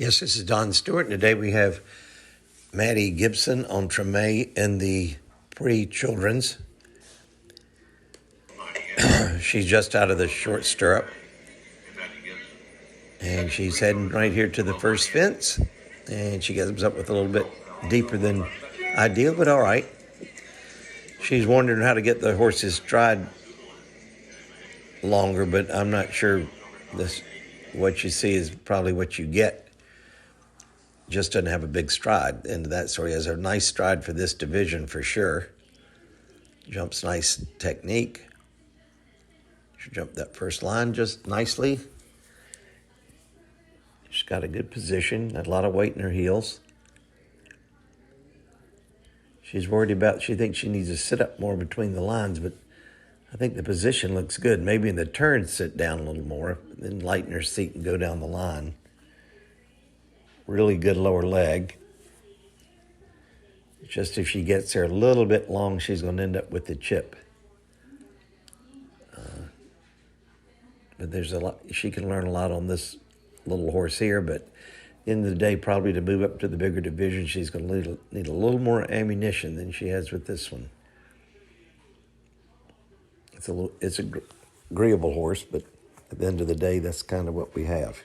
Yes, this is Don Stewart, and today we have Madi Gibson on Treme in the pre-children's. She's just out of the short stirrup, and she's heading right here to the first fence, and she comes up with a little bit deeper than ideal, but all right. She's wondering how to get the horse's stride longer, but I'm not sure what you see is probably what you get. Just doesn't have a big stride into that sort. He has a nice stride for this division for sure. Jumps nice technique. She jumped that first line just nicely. She's got a good position, got a lot of weight in her heels. She's worried about, she thinks she needs to sit up more between the lines, but I think the position looks good. Maybe in the turn, sit down a little more, then lighten her seat and go down the line. Really good lower leg. Just if she gets there a little bit long, she's going to end up with the chip. But there's a lot, she can learn a lot on this little horse here, but at the end of the day, probably to move up to the bigger division, she's going to need a little more ammunition than she has with this one. It's a agreeable horse, but at the end of the day, that's kind of what we have.